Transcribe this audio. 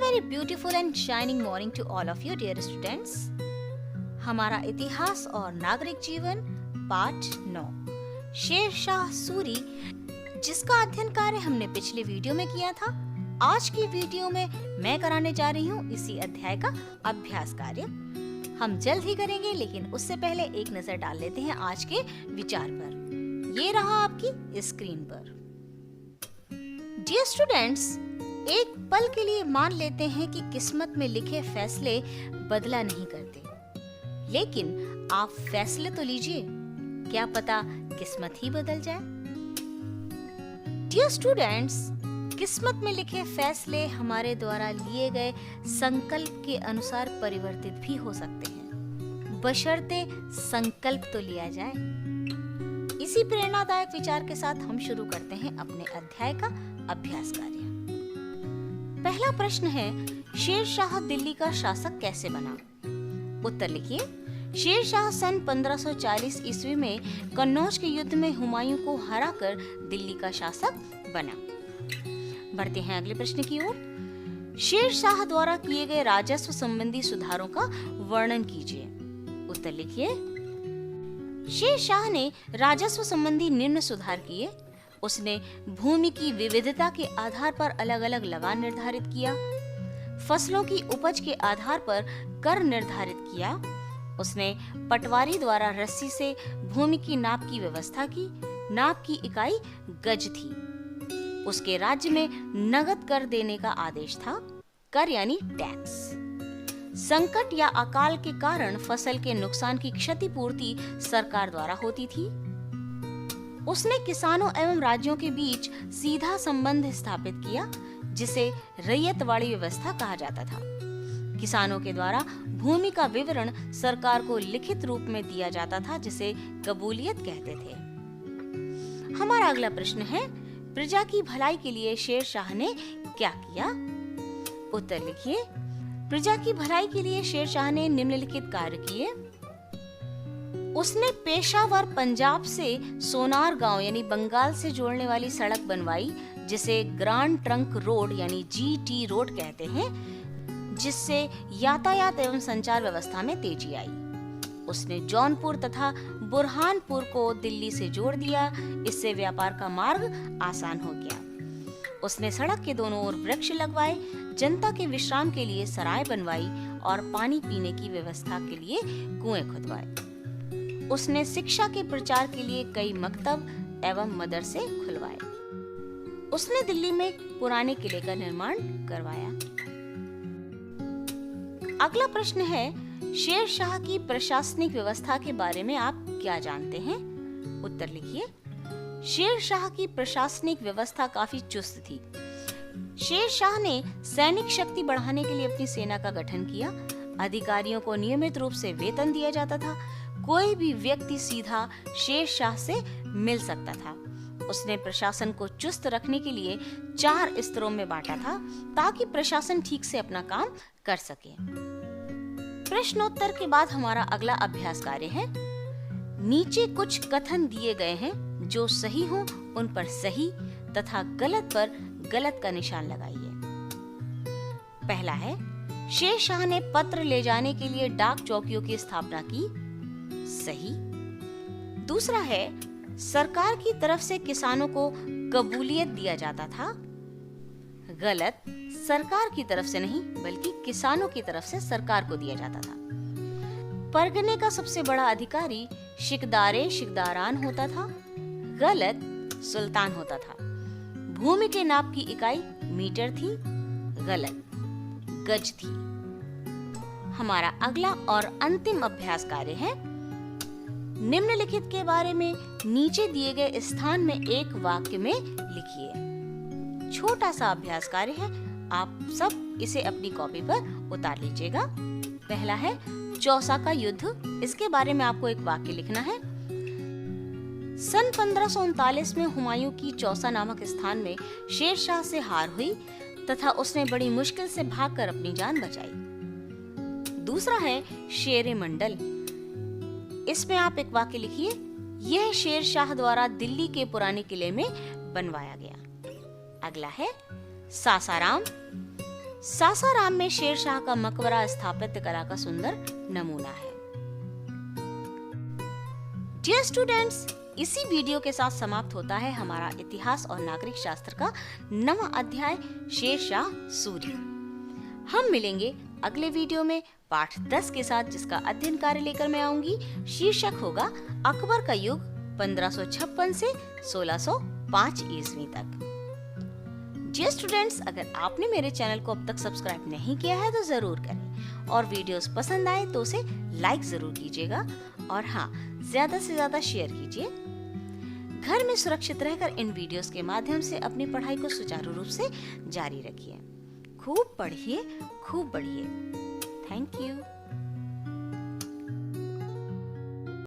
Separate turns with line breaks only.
very beautiful and shining morning to all of you dear students. हमारा इतिहास और नागरिक जीवन पाठ 9 शेरशाह सूरी, जिसका अध्ययन कार्य हमने पिछले वीडियो में किया था, आज की वीडियो में मैं कराने जा रही हूँ इसी अध्याय का अभ्यास कार्य। हम जल्द ही करेंगे, लेकिन उससे पहले एक नजर डाल लेते हैं आज के विचार पर। ये रहा आपकी स्क्रीन पर। डियर स्टूडेंट्स, एक पल के लिए मान लेते हैं कि किस्मत में लिखे फैसले बदला नहीं करते, लेकिन आप फैसले तो लीजिए, क्या पता किस्मत ही बदल जाए। डियर स्टूडेंट्स, किस्मत में लिखे फैसले हमारे द्वारा लिए गए संकल्प के अनुसार परिवर्तित भी हो सकते हैं, बशर्ते संकल्प तो लिया जाए। इसी प्रेरणादायक विचार के साथ हम शुरू करते हैं अपने अध्याय का अभ्यास कार्य। पहला प्रश्न है, शेरशाह दिल्ली का शासक कैसे बना? उत्तर लिखिए। शेरशाह सन 1540 ईस्वी में कन्नौज के युद्ध में हुमायूं को हराकर दिल्ली का शासक बना। बढ़ते हैं अगले प्रश्न की ओर। शेरशाह द्वारा किए गए राजस्व संबंधी सुधारों का वर्णन कीजिए। उत्तर लिखिए। शेरशाह ने राजस्व संबंधी निम्न सुधार किए। उसने भूमि की विविधता के आधार पर अलग अलग लगान निर्धारित किया, फसलों की उपज के आधार पर कर निर्धारित किया। उसने पटवारी द्वारा रस्सी से भूमि की नाप की व्यवस्था की। नाप की इकाई गज थी। उसके राज्य में नगद कर देने का आदेश था, कर यानी टैक्स। संकट या अकाल के कारण फसल के नुकसान की क्षतिपूर्ति सरकार द्वारा होती थी। उसने किसानों एवं राज्यों के बीच सीधा संबंध स्थापित किया, जिसे रैयतवाड़ी व्यवस्था कहा जाता था। किसानों के द्वारा भूमि का विवरण सरकार को लिखित रूप में दिया जाता था, जिसे कबूलियत कहते थे। हमारा अगला प्रश्न है, प्रजा की भलाई के लिए शेरशाह ने क्या किया? उत्तर लिखिए। प्रजा की भलाई के लिए शेरशाह ने निम्नलिखित कार्य किए। उसने पेशावर पंजाब से सोनार गांव यानी बंगाल से जोड़ने वाली सड़क बनवाई, जिसे ग्रांड ट्रंक रोड यानी GT रोड कहते हैं, जिससे यातायात एवं संचार व्यवस्था में तेजी आई। उसने जौनपुर तथा बुरहानपुर को दिल्ली से जोड़ दिया, इससे व्यापार का मार्ग आसान हो गया। उसने सड़क के दोनों ओर वृक्ष लगवाए, जनता के विश्राम के लिए सराय बनवाई और पानी पीने की व्यवस्था के लिए कुएं खुदवाए। उसने शिक्षा के प्रचार के लिए कई मकतब एवं मदरसे खुलवाए। उसने दिल्ली में पुराने किले का निर्माण करवाया। अगला प्रश्न है, शेरशाह की प्रशासनिक व्यवस्था के बारे में आप क्या जानते हैं? उत्तर लिखिए। शेरशाह की प्रशासनिक व्यवस्था काफी चुस्त थी। शेरशाह ने सैनिक शक्ति बढ़ाने के लिए अपनी सेना का गठन किया। अधिकारियों को नियमित रूप से वेतन दिया जाता था। कोई भी व्यक्ति सीधा शेरशाह से मिल सकता था। उसने प्रशासन को चुस्त रखने के लिए 4 स्तरों में बांटा था, ताकि प्रशासन ठीक से अपना काम कर सके। प्रश्नोत्तर के बाद हमारा अगला अभ्यास कार्य है। नीचे कुछ कथन दिए गए हैं, जो सही हो उन पर सही तथा गलत पर गलत का निशान लगाइए। पहला है, शेरशाह ने पत्र ले जाने के लिए डाक चौकियों की स्थापना की। सही। दूसरा है, सरकार की तरफ से किसानों को कबूलियत दिया जाता था। गलत। सरकार की तरफ से नहीं, बल्कि किसानों की तरफ से सरकार को दिया जाता था। परगने का सबसे बड़ा अधिकारी शिकदारे शिकदारान होता था। गलत। सुल्तान होता था। भूमि के नाप की इकाई मीटर थी। गलत। गज थी। हमारा अगला और अंतिम अभ्यास कार्य है, निम्नलिखित के बारे में नीचे दिए गए स्थान में एक वाक्य में लिखिए। छोटा सा अभ्यास कार्य है, आप सब इसे अपनी कॉपी पर उतार लीजिएगा। पहला है, चौसा का युद्ध। इसके बारे में आपको एक वाक्य लिखना है। सन 1539 में हुमायूं की चौसा नामक स्थान में शेरशाह से हार हुई तथा उसने बड़ी मुश्किल से भागकर अपनी जान बचाई। दूसरा है, शेरे मंडल। इसमें आप एक वाक्य लिखिए। यह शेरशाह द्वारा दिल्ली के पुराने किले में बनवाया गया। अगला है, सासाराम। सासाराम में शेरशाह का मकबरा स्थापत्य कला का सुंदर नमूना है। डियर स्टूडेंट्स, इसी वीडियो के साथ समाप्त होता है हमारा इतिहास और नागरिक शास्त्र का 9वां अध्याय शेरशाह सूरी। हम मिलेंगे अगले वीडियो में पाठ 10 के साथ, जिसका अध्ययन कार्य लेकर मैं आऊंगी। शीर्षक होगा अकबर का युग 1556 से 1605 ईस्वी तक। डियर स्टूडेंट्स, अगर आपने मेरे चैनल को अब तक सब्सक्राइब नहीं किया है तो जरूर करें और वीडियोस पसंद आए तो उसे लाइक जरूर कीजिएगा और हाँ, ज्यादा से ज्यादा शेयर कीजिए। घर में सुरक्षित रहकर इन वीडियोस के माध्यम से अपनी पढ़ाई को सुचारू रूप से जारी रखिए। खूब पढ़िए, खूब बढ़िए। Thank you.